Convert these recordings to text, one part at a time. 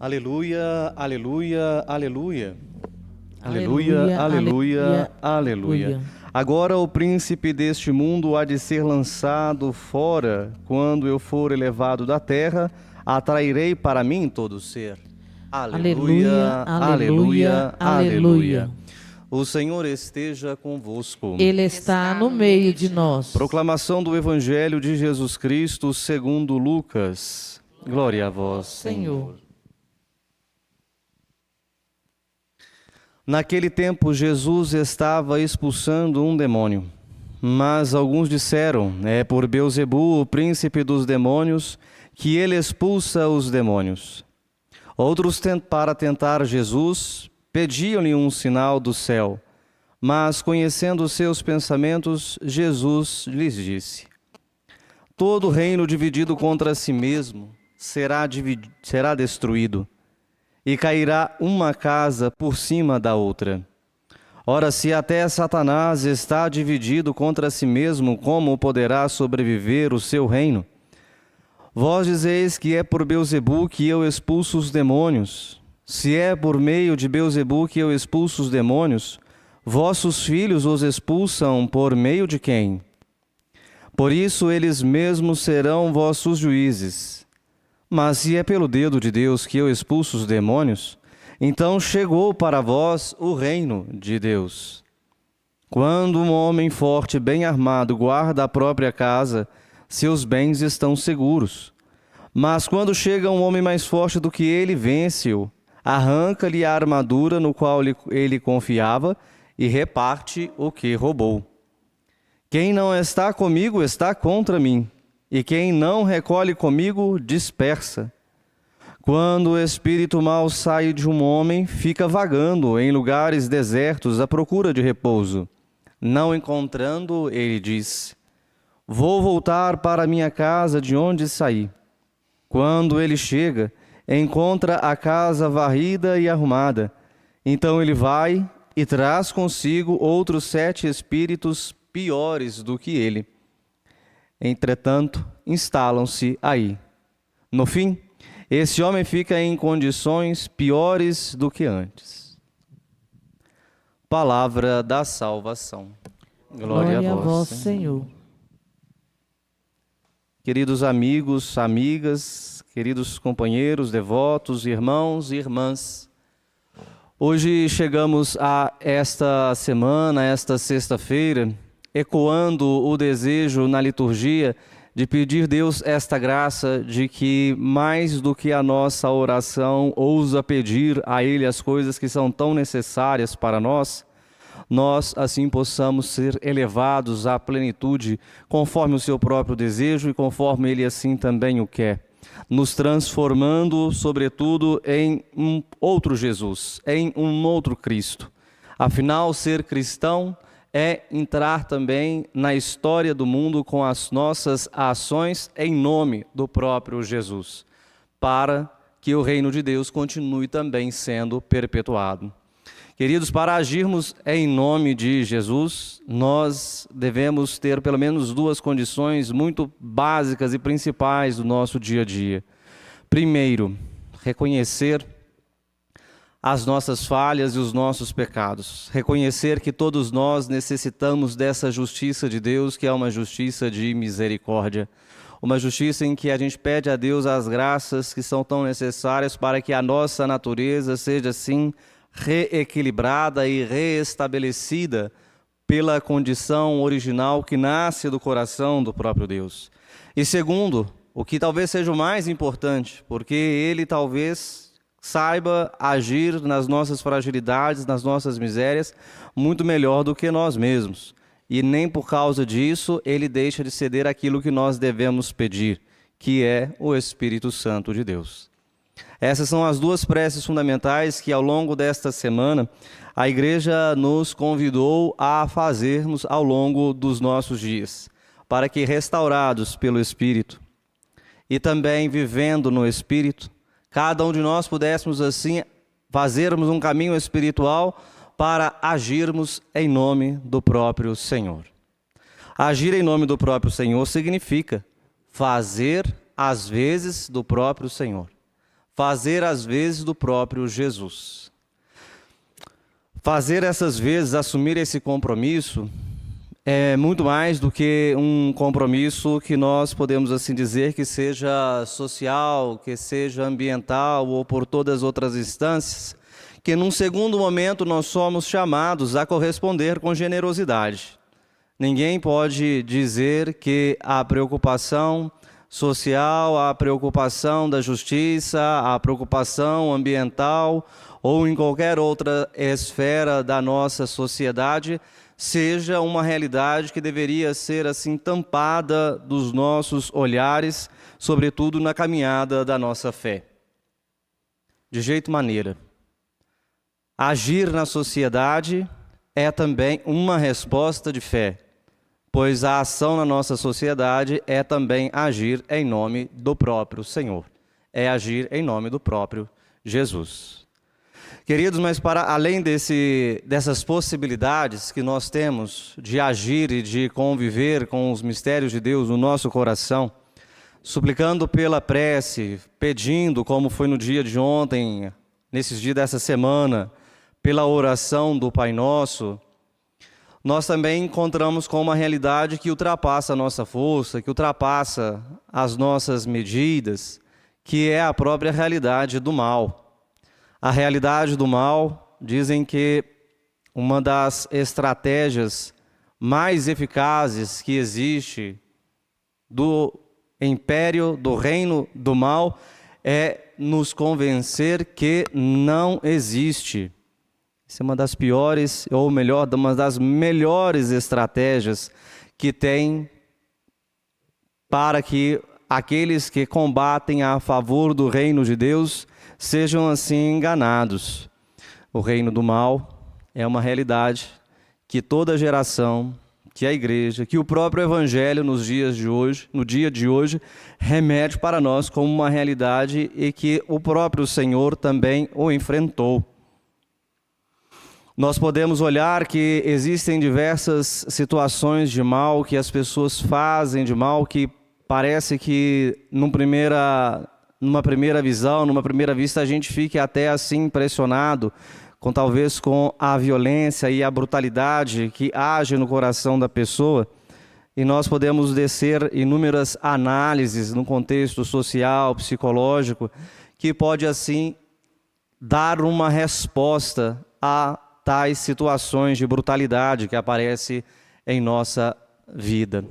Aleluia, aleluia, aleluia. Aleluia, aleluia, Aleluia. Agora o príncipe deste mundo há de ser lançado fora. Quando eu for elevado da terra, atrairei para mim todo ser. Aleluia, aleluia, aleluia. O Senhor esteja convosco. Ele está no meio de nós. Proclamação do Evangelho de Jesus Cristo segundo Lucas. Glória a vós, Senhor. Naquele tempo, Jesus estava expulsando um demônio. Mas alguns disseram, é por Beelzebu, o príncipe dos demônios, que ele expulsa os demônios. Outros, para tentar Jesus, pediam-lhe um sinal do céu. Mas, conhecendo os seus pensamentos, Jesus lhes disse: todo reino dividido contra si mesmo será destruído. E cairá uma casa por cima da outra. Ora, se até Satanás está dividido contra si mesmo, como poderá sobreviver o seu reino? Vós dizeis que é por Beelzebu que eu expulso os demônios. Se é por meio de Beelzebu que eu expulso os demônios, vossos filhos os expulsam por meio de quem? Por isso eles mesmos serão vossos juízes. Mas se é pelo dedo de Deus que eu expulso os demônios, então chegou para vós o reino de Deus. Quando um homem forte e bem armado guarda a própria casa, seus bens estão seguros. Mas quando chega um homem mais forte do que ele, vence-o, arranca-lhe a armadura no qual ele confiava e reparte o que roubou. Quem não está comigo está contra mim. E quem não recolhe comigo, dispersa. Quando o espírito mau sai de um homem, fica vagando em lugares desertos à procura de repouso. Não encontrando, ele diz: vou voltar para minha casa de onde saí. Quando ele chega, encontra a casa varrida e arrumada. Então ele vai e traz consigo outros 7 espíritos piores do que ele. Entretanto, instalam-se aí. No fim, esse homem fica em condições piores do que antes. Palavra da salvação. Glória a vós, Senhor. Queridos amigos, amigas, queridos companheiros, devotos, irmãos e irmãs, hoje chegamos a esta semana, esta sexta-feira, ecoando o desejo na liturgia de pedir Deus esta graça de que, mais do que a nossa oração ousa pedir a Ele as coisas que são tão necessárias para nós assim possamos ser elevados à plenitude conforme o seu próprio desejo e conforme Ele assim também o quer, nos transformando, sobretudo, em um outro Jesus, em um outro Cristo. Afinal, ser cristão é entrar também na história do mundo com as nossas ações em nome do próprio Jesus, para que o reino de Deus continue também sendo perpetuado. Queridos, para agirmos em nome de Jesus, nós devemos ter pelo menos 2 condições muito básicas e principais do nosso dia a dia. Primeiro, reconhecer as nossas falhas e os nossos pecados. Reconhecer que todos nós necessitamos dessa justiça de Deus, que é uma justiça de misericórdia. Uma justiça em que a gente pede a Deus as graças que são tão necessárias para que a nossa natureza seja assim reequilibrada e reestabelecida pela condição original que nasce do coração do próprio Deus. E segundo, o que talvez seja o mais importante, porque Ele talvez saiba agir nas nossas fragilidades, nas nossas misérias, muito melhor do que nós mesmos. E nem por causa disso Ele deixa de ceder aquilo que nós devemos pedir, que é o Espírito Santo de Deus. Essas são as 2 preces fundamentais que ao longo desta semana a Igreja nos convidou a fazermos ao longo dos nossos dias, para que, restaurados pelo Espírito e também vivendo no Espírito, cada um de nós pudéssemos assim fazermos um caminho espiritual para agirmos em nome do próprio Senhor. Agir em nome do próprio Senhor significa fazer às vezes do próprio Senhor. fazer as vezes do próprio Jesus. Fazer essas vezes, assumir esse compromisso, é muito mais do que um compromisso que nós podemos assim dizer que seja social, que seja ambiental ou por todas as outras instâncias, que num segundo momento nós somos chamados a corresponder com generosidade. Ninguém pode dizer que a preocupação social, a preocupação da justiça, a preocupação ambiental ou em qualquer outra esfera da nossa sociedade seja uma realidade que deveria ser assim tampada dos nossos olhares, sobretudo na caminhada da nossa fé. De jeito maneira. Agir na sociedade é também uma resposta de fé, pois a ação na nossa sociedade é também agir em nome do próprio Senhor, é agir em nome do próprio Jesus. Queridos, mas para além dessas possibilidades que nós temos de agir e de conviver com os mistérios de Deus no nosso coração, suplicando pela prece, pedindo, como foi no dia de ontem, nesses dias dessa semana, pela oração do Pai Nosso, nós também encontramos com uma realidade que ultrapassa a nossa força, que ultrapassa as nossas medidas, que é a própria realidade do mal. A realidade do mal, dizem que uma das estratégias mais eficazes que existe do império, do reino do mal, é nos convencer que não existe. Isso é uma das piores, ou melhor, uma das melhores estratégias que tem para que aqueles que combatem a favor do reino de Deus sejam assim enganados. O reino do mal é uma realidade que toda geração, que a igreja, que o próprio evangelho nos dias de hoje, no dia de hoje, remete para nós como uma realidade e que o próprio Senhor também o enfrentou. Nós podemos olhar que existem diversas situações de mal que as pessoas fazem de mal que parece que numa primeira visão, numa primeira vista, a gente fique até assim impressionado talvez com a violência e a brutalidade que age no coração da pessoa. E nós podemos descer inúmeras análises no contexto social, psicológico, que pode assim dar uma resposta a tais situações de brutalidade que aparecem em nossa vida.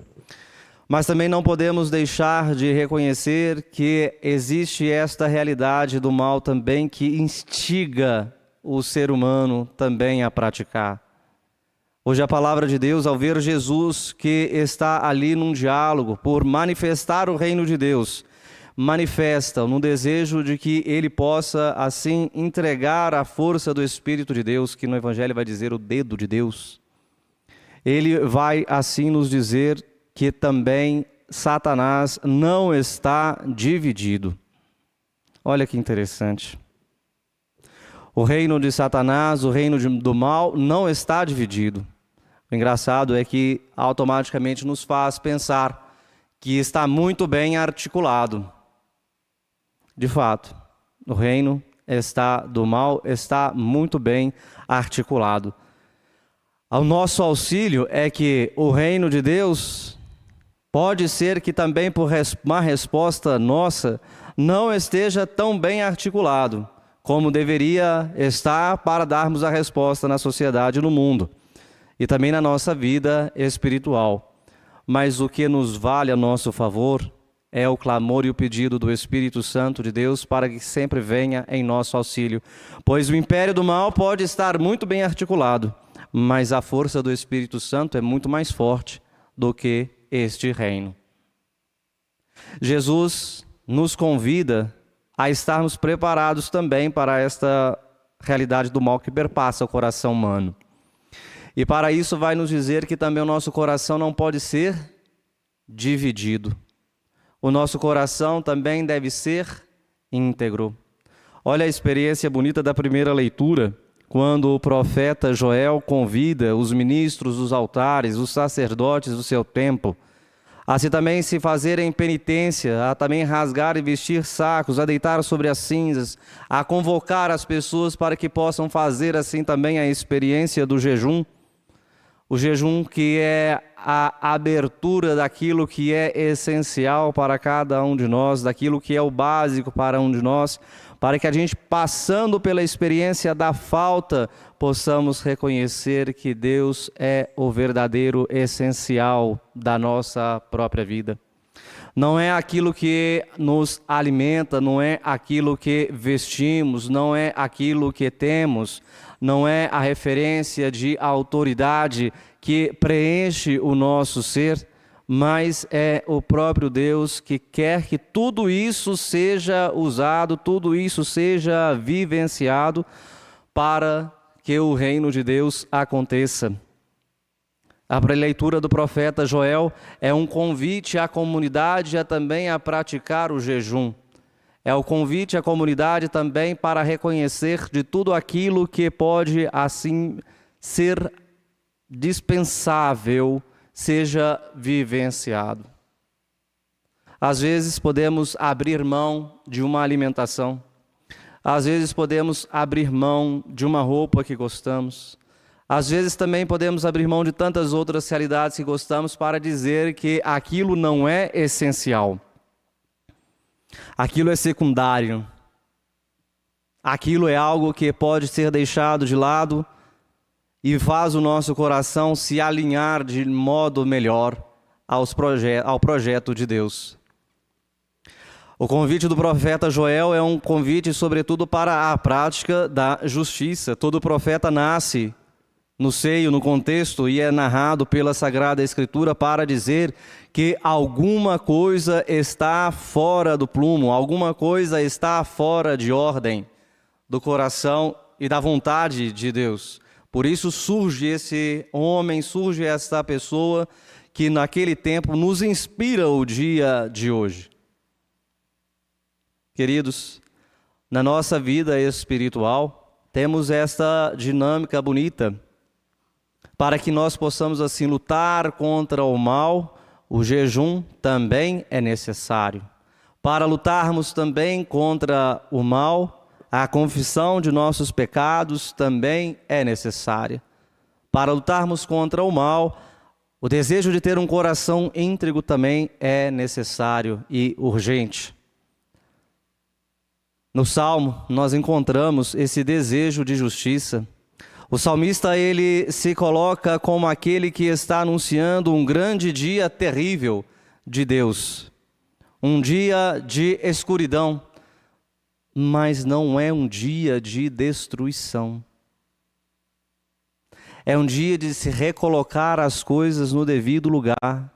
Mas também não podemos deixar de reconhecer que existe esta realidade do mal também que instiga o ser humano também a praticar. Hoje a palavra de Deus, ao ver Jesus que está ali num diálogo por manifestar o reino de Deus, manifesta no desejo de que ele possa assim entregar a força do Espírito de Deus, que no Evangelho vai dizer o dedo de Deus. Ele vai assim nos dizer que também Satanás não está dividido. Olha que interessante. O reino de Satanás, o reino do mal, não está dividido. O engraçado é que automaticamente nos faz pensar que está muito bem articulado. De fato, o reino do mal está muito bem articulado. O nosso auxílio é que o reino de Deus pode ser que também por uma resposta nossa não esteja tão bem articulado como deveria estar para darmos a resposta na sociedade e no mundo, e também na nossa vida espiritual. Mas o que nos vale a nosso favor é o clamor e o pedido do Espírito Santo de Deus para que sempre venha em nosso auxílio, pois o império do mal pode estar muito bem articulado, mas a força do Espírito Santo é muito mais forte do que este reino. Jesus nos convida a estarmos preparados também para esta realidade do mal que perpassa o coração humano. E para isso vai nos dizer que também o nosso coração não pode ser dividido. O nosso coração também deve ser íntegro. Olha a experiência bonita da primeira leitura, quando o profeta Joel convida os ministros dos altares, os sacerdotes do seu templo, a se também se fazerem penitência, a também rasgar e vestir sacos, a deitar sobre as cinzas, a convocar as pessoas para que possam fazer assim também a experiência do jejum. O jejum que é a abertura daquilo que é essencial para cada um de nós, daquilo que é o básico para um de nós, para que a gente, passando pela experiência da falta, possamos reconhecer que Deus é o verdadeiro essencial da nossa própria vida. Não é aquilo que nos alimenta, não é aquilo que vestimos, não é aquilo que temos, não é a referência de autoridade que preenche o nosso ser, mas é o próprio Deus que quer que tudo isso seja usado, tudo isso seja vivenciado para que o reino de Deus aconteça. A leitura do profeta Joel é um convite à comunidade também a praticar o jejum. É o convite à comunidade também para reconhecer de tudo aquilo que pode assim ser dispensável, seja vivenciado. Às vezes podemos abrir mão de uma alimentação. Às vezes podemos abrir mão de uma roupa que gostamos. Às vezes também podemos abrir mão de tantas outras realidades que gostamos para dizer que aquilo não é essencial. Aquilo é secundário. Aquilo é algo que pode ser deixado de lado e faz o nosso coração se alinhar de modo melhor ao projeto de Deus. O convite do profeta Joel é um convite, sobretudo, para a prática da justiça. Todo profeta nasce no seio, no contexto, e é narrado pela Sagrada Escritura para dizer que alguma coisa está fora do prumo, alguma coisa está fora de ordem do coração e da vontade de Deus. Por isso surge esse homem, surge essa pessoa que naquele tempo nos inspira o dia de hoje. Queridos, na nossa vida espiritual, temos esta dinâmica bonita. Para que nós possamos assim lutar contra o mal, o jejum também é necessário. Para lutarmos também contra o mal, a confissão de nossos pecados também é necessária. Para lutarmos contra o mal, o desejo de ter um coração íntegro também é necessário e urgente. No Salmo, nós encontramos esse desejo de justiça. O salmista, ele se coloca como aquele que está anunciando um grande dia terrível de Deus. Um dia de escuridão, mas não é um dia de destruição. É um dia de se recolocar as coisas no devido lugar.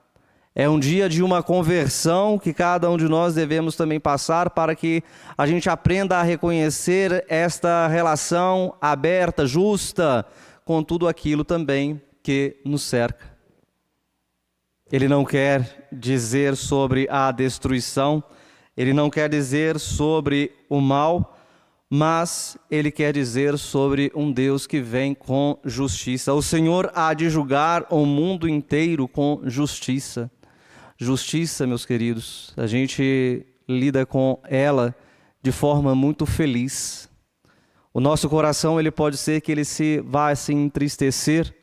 É um dia de uma conversão que cada um de nós devemos também passar para que a gente aprenda a reconhecer esta relação aberta, justa, com tudo aquilo também que nos cerca. Ele não quer dizer sobre a destruição, ele não quer dizer sobre o mal, mas ele quer dizer sobre um Deus que vem com justiça. O Senhor há de julgar o mundo inteiro com justiça. Justiça, meus queridos, a gente lida com ela de forma muito feliz. O nosso coração, ele pode ser que ele vá se entristecer,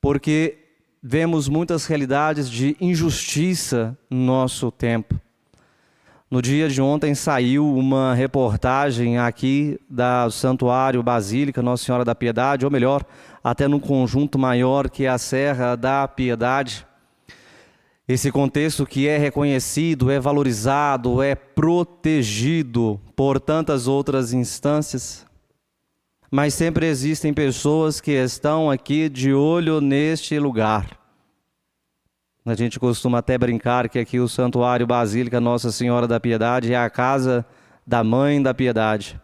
porque vemos muitas realidades de injustiça no nosso tempo. No dia de ontem saiu uma reportagem aqui do Santuário Basílica Nossa Senhora da Piedade, ou melhor, até num conjunto maior que é a Serra da Piedade. Esse contexto que é reconhecido, é valorizado, é protegido por tantas outras instâncias, mas sempre existem pessoas que estão aqui de olho neste lugar. A gente costuma até brincar que aqui o Santuário Basílica Nossa Senhora da Piedade é a casa da Mãe da Piedade.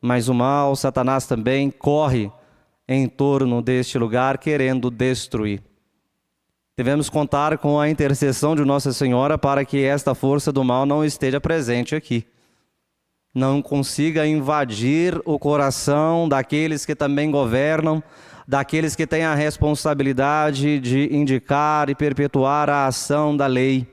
Mas o mal, Satanás também corre em torno deste lugar querendo destruir. Devemos contar com a intercessão de Nossa Senhora para que esta força do mal não esteja presente aqui. Não consiga invadir o coração daqueles que também governam, daqueles que têm a responsabilidade de indicar e perpetuar a ação da lei.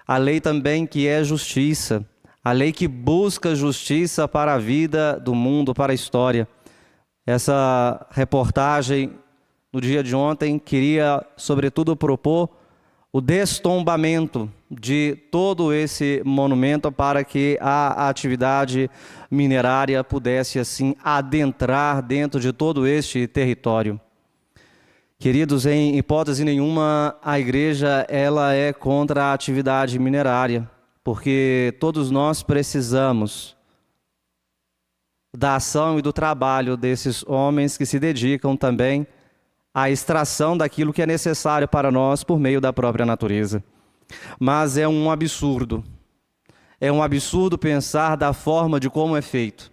A lei também que é justiça, a lei que busca justiça para a vida do mundo, para a história. Essa reportagem, no dia de ontem, queria, sobretudo, propor o destombamento de todo esse monumento para que a atividade minerária pudesse, assim, adentrar dentro de todo este território. Queridos, em hipótese nenhuma, a igreja ela é contra a atividade minerária, porque todos nós precisamos da ação e do trabalho desses homens que se dedicam também à extração daquilo que é necessário para nós por meio da própria natureza. Mas é um absurdo pensar da forma de como é feito,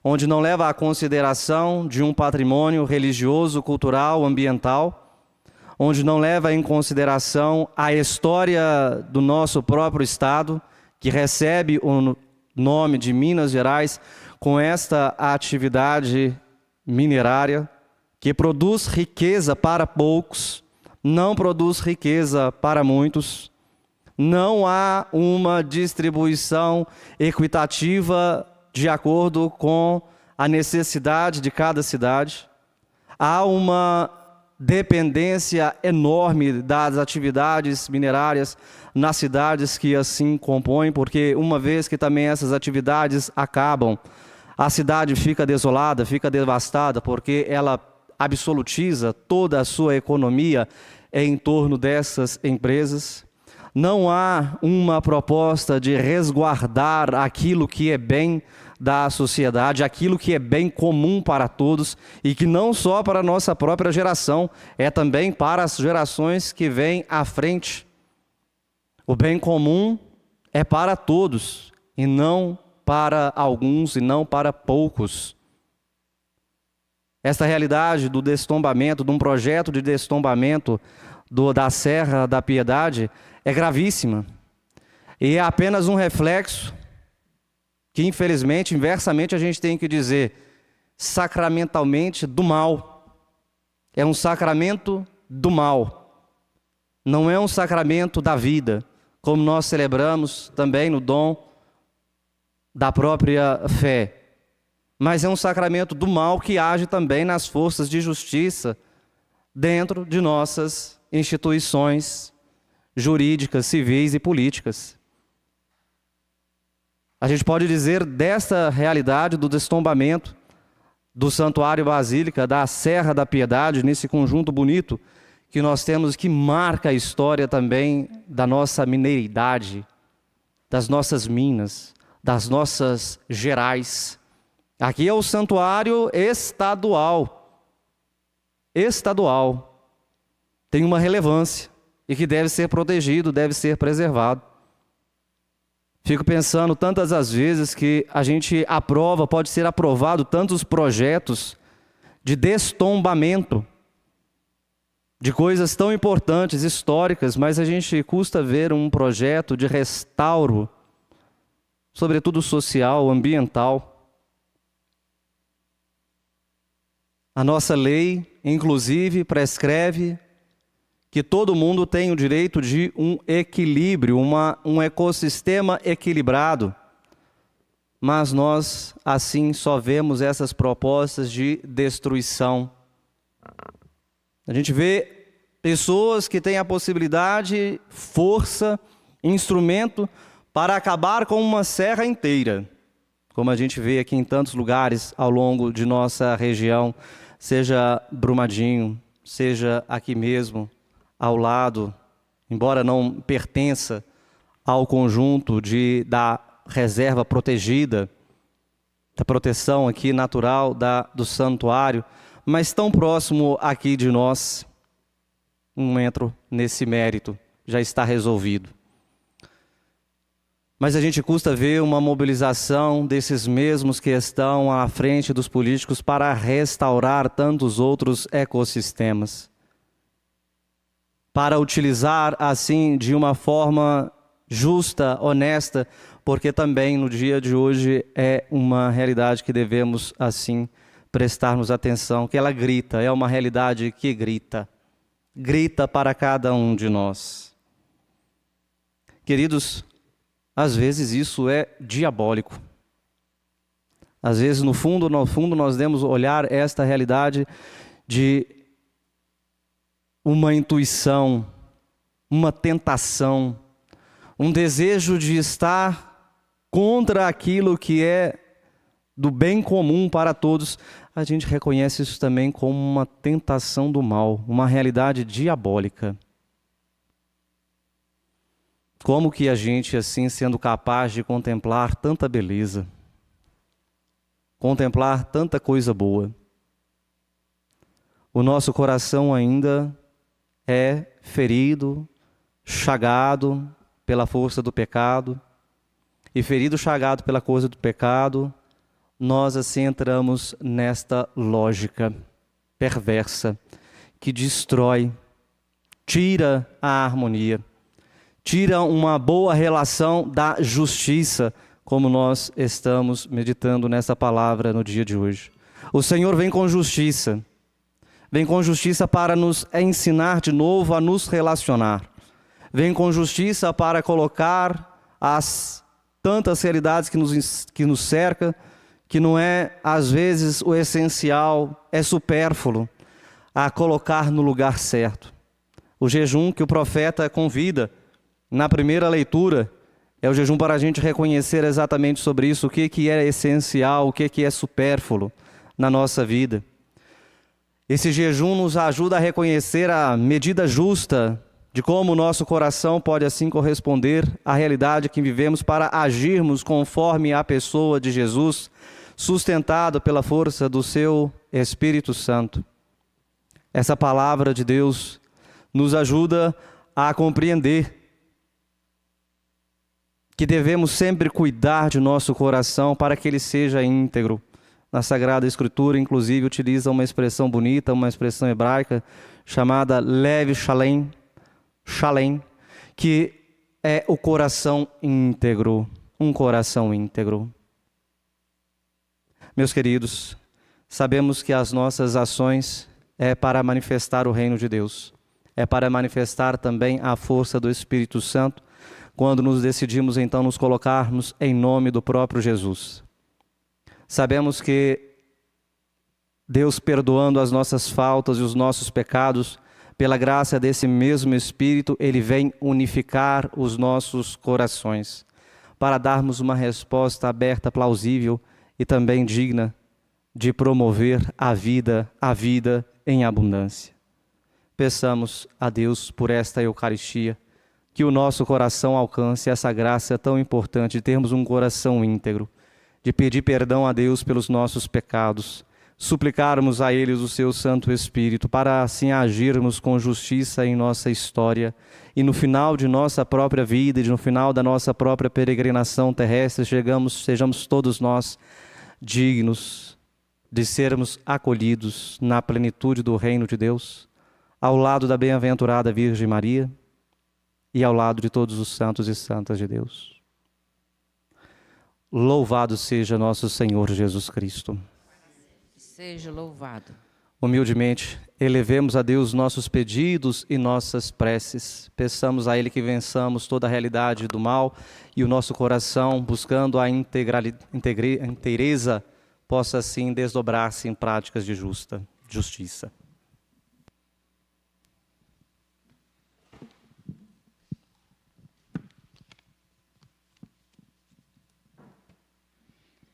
onde não leva à consideração de um patrimônio religioso, cultural, ambiental, onde não leva em consideração a história do nosso próprio Estado, que recebe o nome de Minas Gerais, com esta atividade minerária, que produz riqueza para poucos, não produz riqueza para muitos. Não há uma distribuição equitativa de acordo com a necessidade de cada cidade. Há uma dependência enorme das atividades minerárias nas cidades que assim compõem, porque uma vez que também essas atividades acabam, a cidade fica desolada, fica devastada, porque ela absolutiza toda a sua economia em torno dessas empresas. Não há uma proposta de resguardar aquilo que é bem da sociedade, aquilo que é bem comum para todos e que não só para a nossa própria geração, é também para as gerações que vêm à frente. O bem comum é para todos e não para alguns e não para poucos. Esta realidade do destombamento, de um projeto de destombamento da Serra da Piedade é gravíssima. E é apenas um reflexo que, infelizmente, inversamente, a gente tem que dizer, sacramentalmente, do mal. É um sacramento do mal. Não é um sacramento da vida, como nós celebramos também no dom da própria fé. Mas é um sacramento do mal que age também nas forças de justiça dentro de nossas instituições jurídicas, civis e políticas. A gente pode dizer desta realidade do destombamento do Santuário Basílica, da Serra da Piedade, nesse conjunto bonito que nós temos, que marca a história também da nossa mineiridade, das nossas minas, das nossas Gerais. Aqui é o santuário estadual. Estadual. Tem uma relevância e que deve ser protegido, deve ser preservado. Fico pensando tantas as vezes que a gente aprova, pode ser aprovado tantos projetos de destombamento de coisas tão importantes, históricas, mas a gente custa ver um projeto de restauro, sobretudo social, ambiental. A nossa lei, inclusive, prescreve que todo mundo tem o direito de um equilíbrio, um ecossistema equilibrado. Mas nós, assim, só vemos essas propostas de destruição. A gente vê pessoas que têm a possibilidade, força, instrumento para acabar com uma serra inteira, como a gente vê aqui em tantos lugares ao longo de nossa região, seja Brumadinho, seja aqui mesmo, ao lado, embora não pertença ao conjunto da reserva protegida, da proteção aqui natural do santuário, mas tão próximo aqui de nós. Não entro nesse mérito, já está resolvido. Mas a gente custa ver uma mobilização desses mesmos que estão à frente dos políticos para restaurar tantos outros ecossistemas. Para utilizar, assim, de uma forma justa, honesta, porque também no dia de hoje é uma realidade que devemos, assim, prestarmos atenção, que ela grita, é uma realidade que grita para cada um de nós. Queridos, às vezes isso é diabólico. Às vezes, no fundo, nós devemos olhar esta realidade de uma intuição, uma tentação, um desejo de estar contra aquilo que é do bem comum para todos. A gente reconhece isso também como uma tentação do mal, uma realidade diabólica. Como que a gente, assim, sendo capaz de contemplar tanta beleza, contemplar tanta coisa boa, o nosso coração ainda é ferido, chagado pela força do pecado, e ferido, chagado pela coisa do pecado, nós assim entramos nesta lógica perversa que destrói, tira a harmonia, tira uma boa relação da justiça, como nós estamos meditando nessa palavra no dia de hoje. O Senhor vem com justiça para nos ensinar de novo a nos relacionar. Vem com justiça para colocar as tantas realidades que nos cercam, que não é, às vezes, o essencial, é supérfluo, a colocar no lugar certo. O jejum que o profeta convida na primeira leitura é o jejum para a gente reconhecer exatamente sobre isso, o que é essencial, o que é supérfluo na nossa vida. Esse jejum nos ajuda a reconhecer a medida justa de como o nosso coração pode assim corresponder à realidade que vivemos para agirmos conforme a pessoa de Jesus, sustentado pela força do seu Espírito Santo. Essa palavra de Deus nos ajuda a compreender que devemos sempre cuidar de nosso coração para que ele seja íntegro. Na Sagrada Escritura, inclusive, utiliza uma expressão bonita, uma expressão hebraica, chamada Lev Shalem, que é o coração íntegro, um coração íntegro. Meus queridos, sabemos que as nossas ações é para manifestar o reino de Deus, é para manifestar também a força do Espírito Santo, quando nos decidimos então nos colocarmos em nome do próprio Jesus. Sabemos que Deus, perdoando as nossas faltas e os nossos pecados, pela graça desse mesmo Espírito, Ele vem unificar os nossos corações, para darmos uma resposta aberta, plausível e também digna de promover a vida em abundância. Peçamos a Deus por esta Eucaristia, que o nosso coração alcance essa graça tão importante de termos um coração íntegro, de pedir perdão a Deus pelos nossos pecados, suplicarmos a Ele o seu Santo Espírito, para assim agirmos com justiça em nossa história e no final de nossa própria vida e no final da nossa própria peregrinação terrestre, sejamos todos nós dignos de sermos acolhidos na plenitude do reino de Deus, ao lado da bem-aventurada Virgem Maria e ao lado de todos os santos e santas de Deus. Louvado seja nosso Senhor Jesus Cristo. Seja louvado. Humildemente, elevemos a Deus nossos pedidos e nossas preces. Peçamos a Ele que vençamos toda a realidade do mal e o nosso coração, buscando a inteireza, possa assim desdobrar-se em práticas de justiça.